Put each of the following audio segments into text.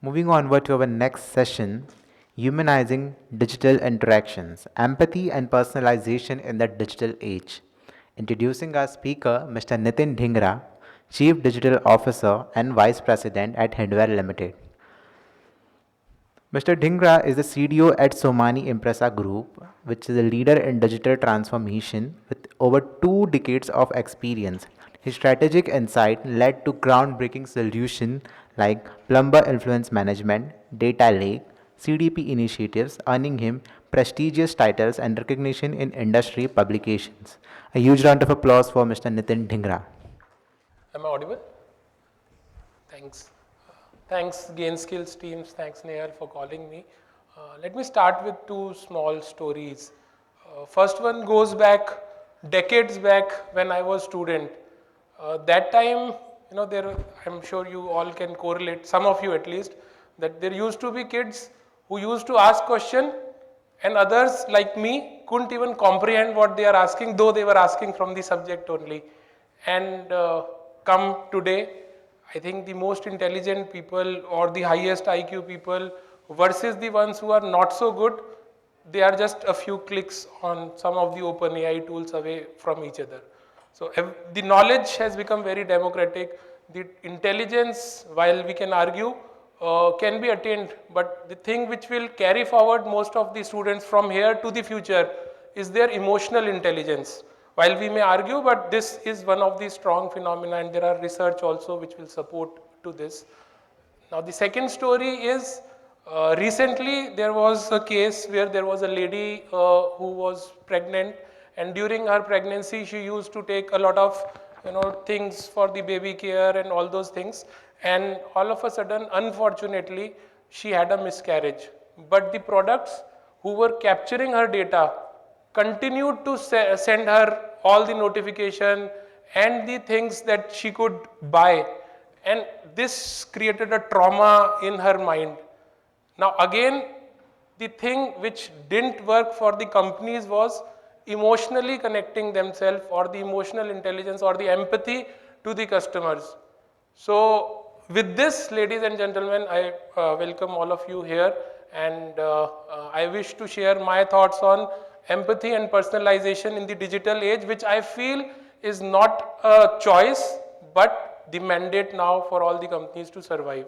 Moving onward to our next session, Humanizing Digital Interactions, Empathy and Personalization in the Digital Age. Introducing our speaker, Mr. Nitin Dhingra, Chief Digital Officer and Vice President at Hindware Limited. Mr. Dhingra is the CDO at Somani Impresa Group, which is a leader in digital transformation with over 2 decades of experience. His strategic insight led to groundbreaking solutions like plumber influence management, data lake, CDP initiatives, earning him prestigious titles and recognition in industry publications. A huge round of applause for Mr. Nitin Dhingra. Am I audible? Thanks. Thanks, Gain Skills teams. Thanks, Nehal, for calling me. Let me start with two small stories. First one goes back decades back when I was student. That time, I'm sure you all can correlate, some of you at least, that there used to be kids who used to ask question and others like me couldn't even comprehend what they are asking, though they were asking from the subject only. And come today, I think the most intelligent people or the highest IQ people versus the ones who are not so good, they are just a few clicks on some of the open AI tools away from each other. So the knowledge has become very democratic. The intelligence, while we can argue, can be attained, but the thing which will carry forward most of the students from here to the future is their emotional intelligence. While we may argue, but this is one of the strong phenomena, and there are research also which will support to this. Now the second story is recently there was a case where there was a lady who was pregnant, and during her pregnancy she used to take a lot of things for the baby care and all those things, and all of a sudden unfortunately she had a miscarriage. But the products who were capturing her data continued to send her all the notification and the things that she could buy, and this created a trauma in her mind. Now again, the thing which didn't work for the companies was emotionally connecting themselves, or the emotional intelligence or the empathy to the customers. So with this, ladies and gentlemen, I welcome all of you here, and I wish to share my thoughts on empathy and personalization in the digital age, which I feel is not a choice but the mandate now for all the companies to survive.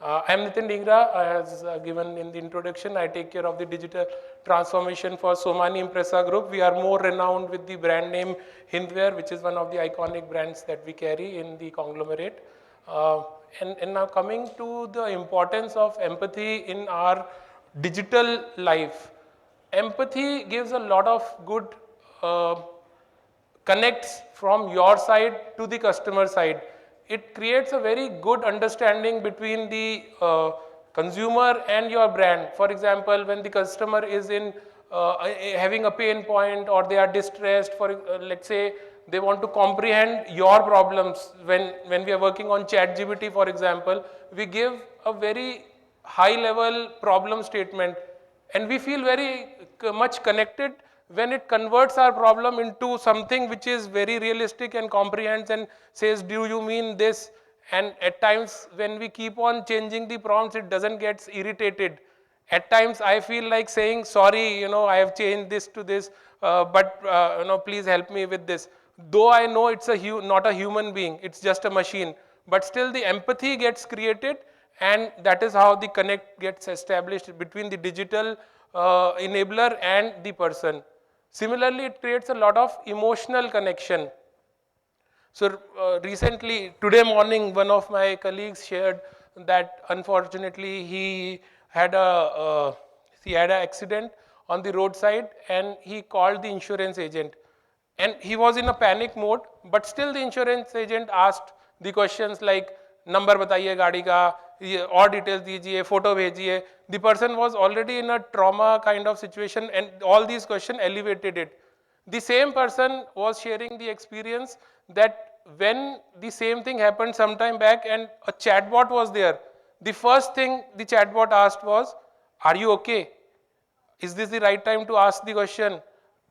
I am Nitin Dhingra. As given in the introduction, I take care of the digital transformation for Somani Impresa Group. We are more renowned with the brand name Hindware, which is one of the iconic brands that we carry in the conglomerate. And now coming to the importance of empathy in our digital life. Empathy gives a lot of good connects from your side to the customer side. It creates a very good understanding between the consumer and your brand. For example, when the customer is in having a pain point, or they are distressed, for let's say they want to comprehend your problems. When we are working on ChatGPT, for example, we give a very high level problem statement, and we feel very much connected when it converts our problem into something which is very realistic and comprehends and says, do you mean this? And at times when we keep on changing the prompts, it doesn't get irritated. At times I feel like saying, sorry, I have changed this to this, but please help me with this. Though I know it's not a human being, it's just a machine, but still the empathy gets created, and that is how the connect gets established between the digital enabler and the person. Similarly, it creates a lot of emotional connection. So recently, today morning, one of my colleagues shared that unfortunately he had an accident on the roadside, and he called the insurance agent. And he was in a panic mode, but still the insurance agent asked the questions like, number bataiye gaadi ka, और details दीजिए, photo भेजिए. The person was already in a trauma kind of situation, and all these questions elevated it. The same person was sharing the experience that when the same thing happened some time back and a chatbot was there, the first thing the chatbot asked was, are you okay? Is this the right time to ask the question?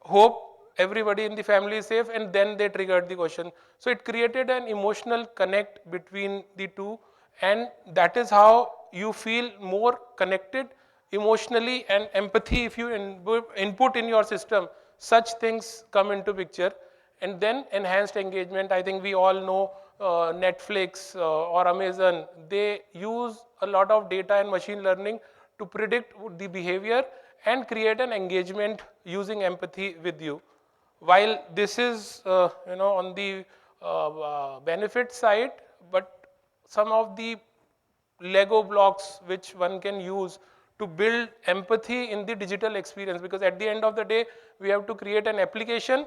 Hope everybody in the family is safe, and then they triggered the question. So it created an emotional connect between the two, and that is how you feel more connected emotionally, and empathy, if you input in your system, such things come into picture. And then enhanced engagement, I think we all know Netflix or Amazon, they use a lot of data and machine learning to predict the behavior and create an engagement using empathy with you. While this is on the benefit side, but some of the Lego blocks which one can use to build empathy in the digital experience, because at the end of the day we have to create an application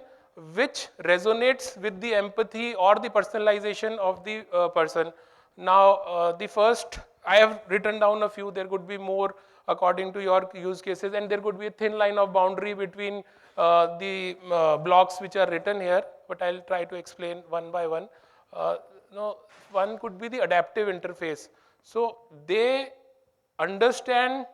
which resonates with the empathy or the personalization of the person. Now the first, I have written down a few, there could be more according to your use cases, and there could be a thin line of boundary between the blocks which are written here, but I'll try to explain one by one. uh, no, One could be the adaptive interface. So they understand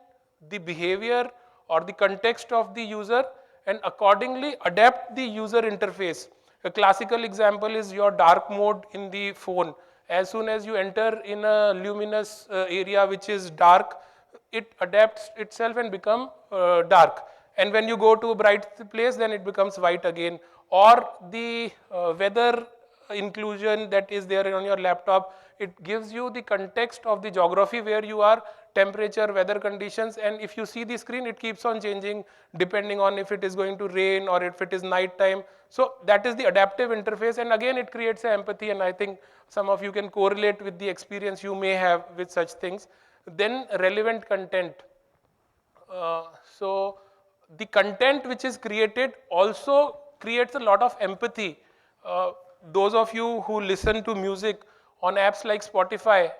the behavior or the context of the user and accordingly adapt the user interface. A classical example is your dark mode in the phone. As soon as you enter in a luminous area which is dark, it adapts itself and become dark. And when you go to a bright place, then it becomes white again. Or the weather inclusion that is there on your laptop, it gives you the context of the geography where you are, temperature, weather conditions, and if you see the screen, it keeps on changing depending on if it is going to rain or if it is night time. So that is the adaptive interface, and again it creates empathy, and I think some of you can correlate with the experience you may have with such things. Then relevant content. So the content which is created also creates a lot of empathy. Uh, those of you who listen to music on apps like Spotify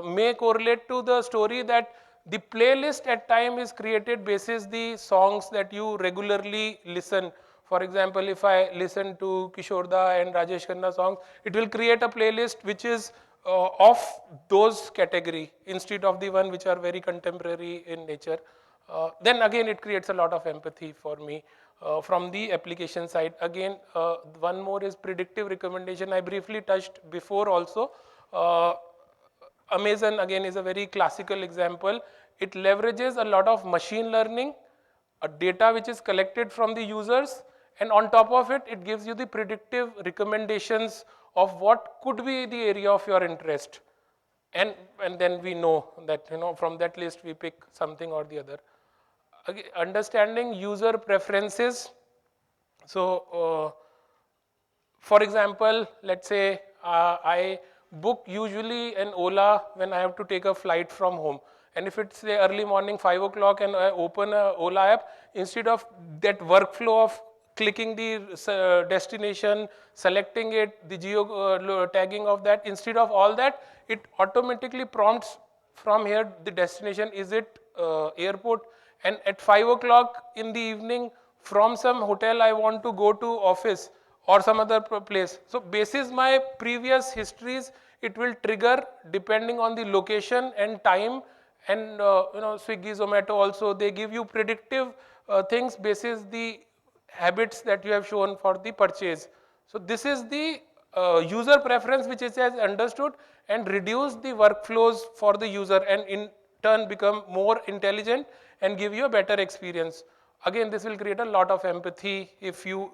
may correlate to the story that the playlist at time is created basis the songs that you regularly listen. For example, if I listen to Kishorda and Rajesh Khanna songs, it will create a playlist which is of those category instead of the one which are very contemporary in nature. Then again, it creates a lot of empathy for me from the application side. Again, one more is predictive recommendation. I briefly touched before also. Uh, Amazon again is a very classical example. It leverages a lot of machine learning, a data which is collected from the users, and on top of it, it gives you the predictive recommendations of what could be the area of your interest. And then we know that from that list we pick something or the other. Again, understanding user preferences. So for example, let's say I book usually an Ola when I have to take a flight from home. And if it's say early morning 5 o'clock and I open a Ola app, instead of that workflow of clicking the destination, selecting it, the geo tagging of that, instead of all that, it automatically prompts from here the destination, is it airport, and at 5 o'clock in the evening from some hotel I want to go to office or some other place. So basis my previous histories, it will trigger depending on the location and time. And Swiggy, Zomato also, they give you predictive things basis the habits that you have shown for the purchase. So this is the user preference which it has understood and reduce the workflows for the user, and in turn become more intelligent and give you a better experience. Again, this will create a lot of empathy if you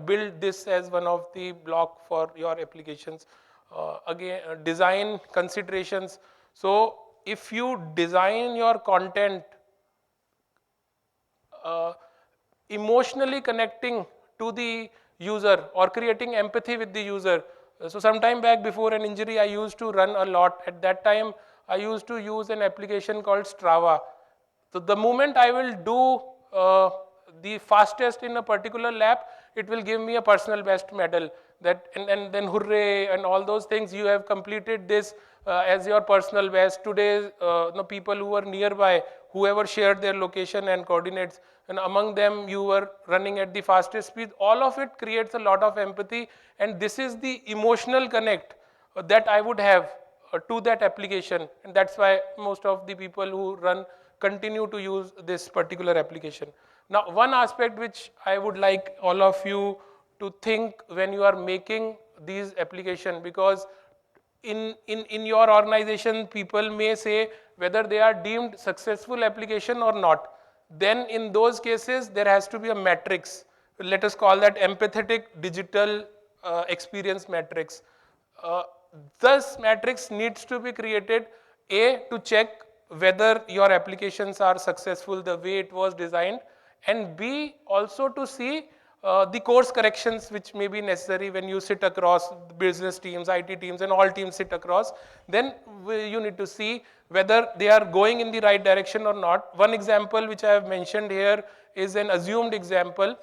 build this as one of the block for your applications. Again, design considerations. So if you design your content uh, emotionally connecting to the user or creating empathy with the user. So some time back before an injury, I used to run a lot. At that time, I used to use an application called Strava. So the moment I will do the fastest in a particular lap, it will give me a personal best medal. That and then hooray and all those things. You have completed this as your personal best. Today, the people who were nearby, whoever shared their location and coordinates, and among them you were running at the fastest speed. All of it creates a lot of empathy, and this is the emotional connect that I would have to that application, and that's why most of the people who run continue to use this particular application. Now, one aspect which I would like all of you to think when you are making these application, because in your organization people may say whether they are deemed successful application or not. Then in those cases, there has to be a matrix. Let us call that empathetic digital experience matrix. Uh, this matrix needs to be created, A, to check whether your applications are successful the way it was designed, and B, also to see the course corrections which may be necessary when you sit across business teams, IT teams, and all teams sit across. Then you need to see whether they are going in the right direction or not. One example which I have mentioned here is an assumed example.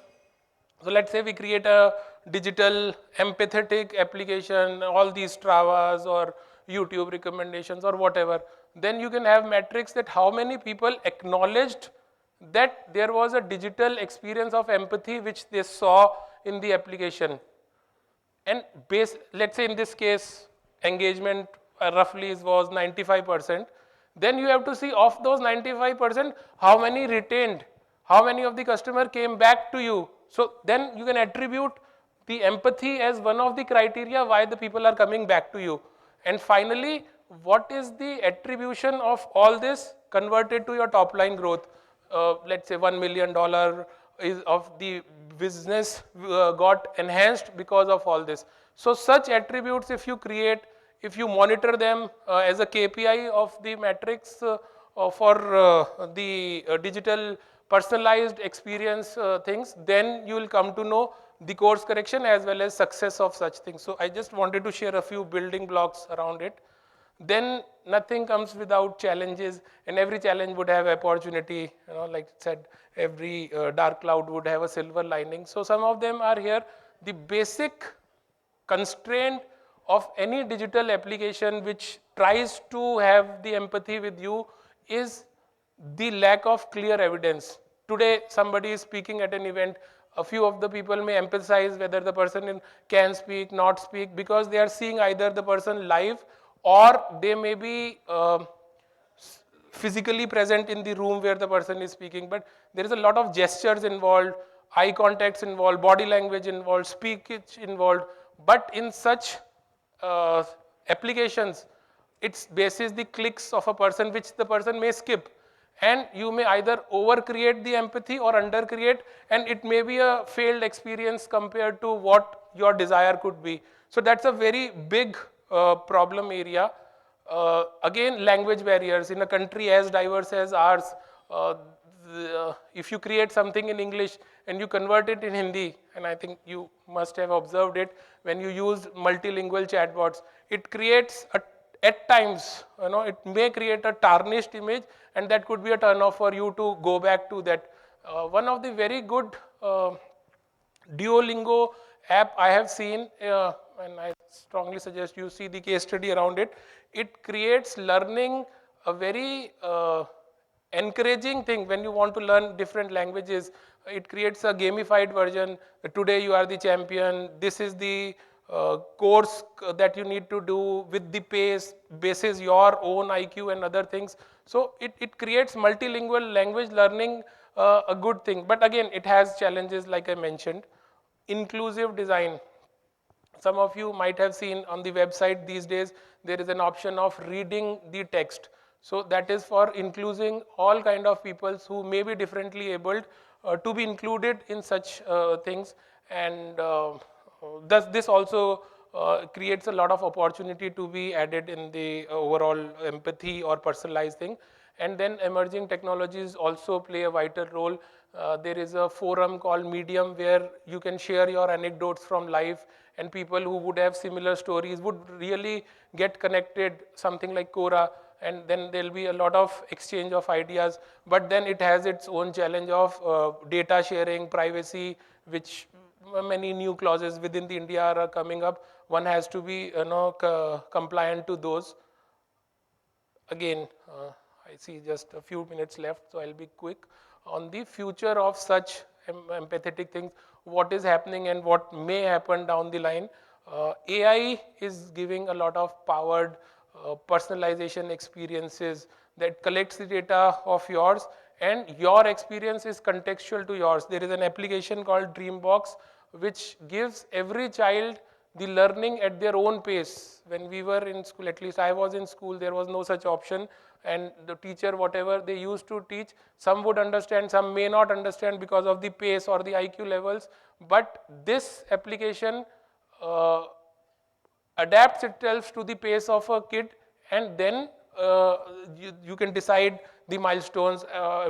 So let's say we create a digital empathetic application, all these Stravas or YouTube recommendations or whatever. Then you can have metrics that how many people acknowledged that there was a digital experience of empathy which they saw in the application. And let's say in this case, engagement roughly was 95%. Then you have to see of those 95%, how many retained, how many of the customer came back to you. So then you can attribute the empathy as one of the criteria why the people are coming back to you. And finally, what is the attribution of all this converted to your top line growth? Let's say $1 million is of the business got enhanced because of all this. So such attributes, if you create, if you monitor them as a KPI of the metrics for the digital personalized experience things, then you will come to know the course correction as well as success of such things. So I just wanted to share a few building blocks around it. Then nothing comes without challenges, and every challenge would have opportunity. Like I said, every dark cloud would have a silver lining. So some of them are here. The basic constraint of any digital application which tries to have the empathy with you is the lack of clear evidence. Today, somebody is speaking at an event. A few of the people may emphasize whether the person can speak, not speak, because they are seeing either the person live or they may be physically present in the room where the person is speaking. But there is a lot of gestures involved, eye contacts involved, body language involved, speech involved. But in such uh, applications, it's basis the clicks of a person which the person may skip, and you may either over create the empathy or under create, and it may be a failed experience compared to what your desire could be. So that's a very big problem area. Again, language barriers in a country as diverse as ours. uh, if you create something in English and you convert it in Hindi, and I think you must have observed it when you use multilingual chatbots, it creates at times, it may create a tarnished image, and that could be a turn off for you to go back to that. One of the very good Duolingo app I have seen, and I strongly suggest you see the case study around it. It creates learning a very encouraging thing when you want to learn different languages. It creates a gamified version. Today you are the champion. This is the course that you need to do with the pace, basis your own IQ and other things. So it creates multilingual language learning, a good thing. But again, it has challenges like I mentioned. Inclusive design. Some of you might have seen on the website these days, there is an option of reading the text. So that is for including all kind of people who may be differently abled to be included in such things. And thus this also creates a lot of opportunity to be added in the overall empathy or personalized thing. And then emerging technologies also play a vital role. There is a forum called Medium where you can share your anecdotes from life, and people who would have similar stories would really get connected, something like Quora, and then there'll be a lot of exchange of ideas. But then it has its own challenge of data sharing, privacy, which many new clauses within the India are coming up. One has to be compliant to those. Again, I see just a few minutes left, so I'll be quick. On the future of such empathetic things, what is happening and what may happen down the line. AI is giving a lot of powered personalization experiences that collects the data of yours, and your experience is contextual to yours. There is an application called Dreambox which gives every child the learning at their own pace. When we were in school, at least I was in school, there was no such option, and the teacher, whatever they used to teach, some would understand, some may not understand because of the pace or the IQ levels. But this application uh, adapts itself to the pace of a kid, and then you can decide the milestones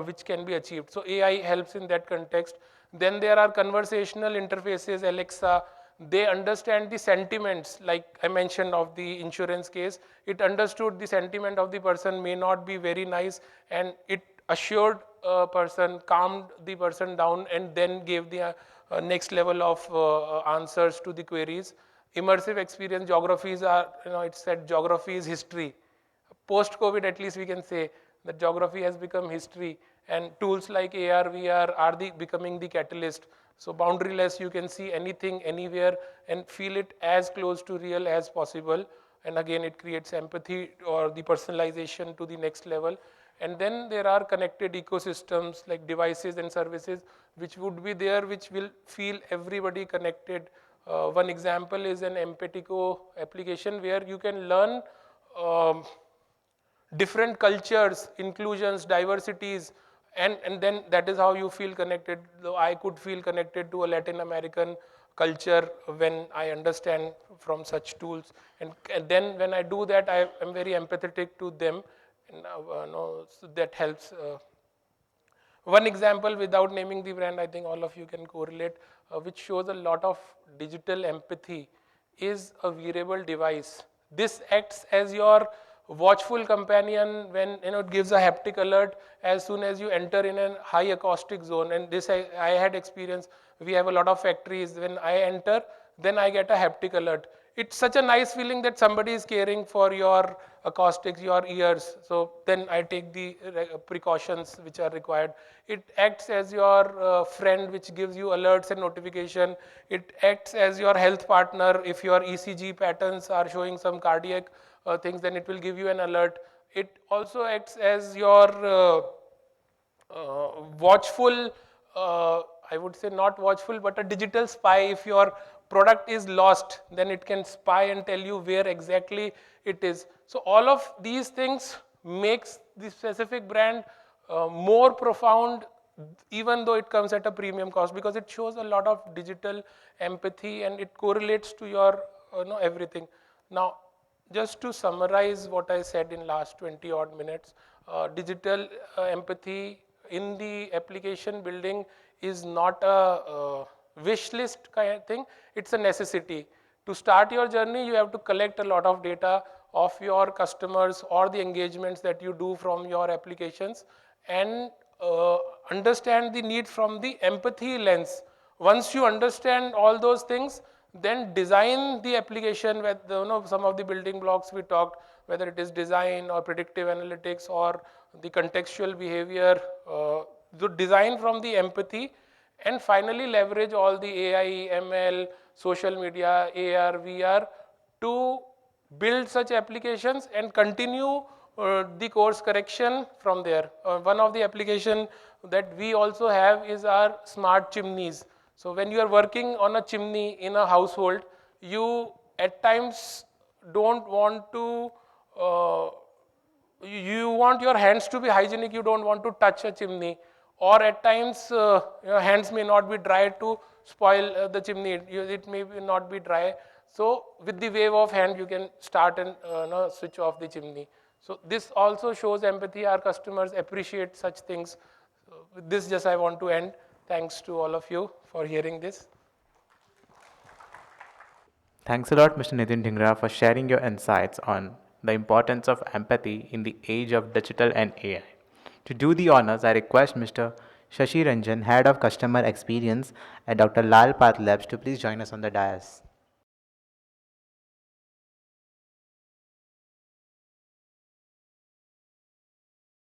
which can be achieved. So AI helps in that context. Then there are conversational interfaces, Alexa. They understand the sentiments, like I mentioned of the insurance case. It understood the sentiment of the person may not be very nice, and it assured a person, calmed the person down, and then gave the next level of answers to the queries. Immersive experience, geographies are, it said geography is history. Post COVID, at least we can say that geography has become history, and tools like AR, VR are becoming the catalyst. So boundaryless, you can see anything, anywhere, and feel it as close to real as possible. And again, it creates empathy or the personalization to the next level. And then there are connected ecosystems like devices and services which would be there, which will feel everybody connected. One example is an Empatico application where you can learn um, different cultures, inclusions, diversities, and then that is how you feel connected. Though I could feel connected to a Latin American culture when I understand from such tools. And then when I do that, I am very empathetic to them. And no, so that helps. One example, without naming the brand, I think all of you can correlate, which shows a lot of digital empathy, is a wearable device. This acts as your watchful companion when it gives a haptic alert as soon as you enter in a high acoustic zone. And this I had experience. We have a lot of factories. When I enter, then I get a haptic alert. It's such a nice feeling that somebody is caring for your acoustics, your ears. So then I take the precautions which are required. It acts as your friend, which gives you alerts and notification. It acts as your health partner. If your ECG patterns are showing some cardiac things, then it will give you an alert. It also acts as your watchful, I would say not watchful, but a digital spy. If your product is lost, then it can spy and tell you where exactly it is. So all of these things makes the specific brand more profound, even though it comes at a premium cost, because it shows a lot of digital empathy and it correlates to your everything. Now, just to summarize what I said in last 20 odd minutes, digital empathy in the application building is not a wish list kind of thing, it's a necessity. To start your journey, you have to collect a lot of data of your customers or the engagements that you do from your applications, and understand the need from the empathy lens. Once you understand all those things, then design the application with some of the building blocks we talked, whether it is design or predictive analytics or the contextual behavior. So design from the empathy, and finally leverage all the AI, ML, social media, AR, VR to build such applications and continue the course correction from there. One of the application that we also have is our smart chimneys. So when you are working on a chimney in a household, you at times don't want to you want your hands to be hygienic, you don't want to touch a chimney, or at times your hands may not be dry to spoil the chimney, it may not be dry. So with the wave of hand you can start and switch off the chimney. So this also shows empathy. Our customers appreciate such things. So with this, just I want to end. Thanks to all of you for hearing this. Thanks a lot, Mr. Nitin Dhingra, for sharing your insights on the importance of empathy in the age of digital and AI. To do the honors, I request Mr. Shashi Ranjan, Head of Customer Experience at Dr. Lal Path Labs, to please join us on the dais.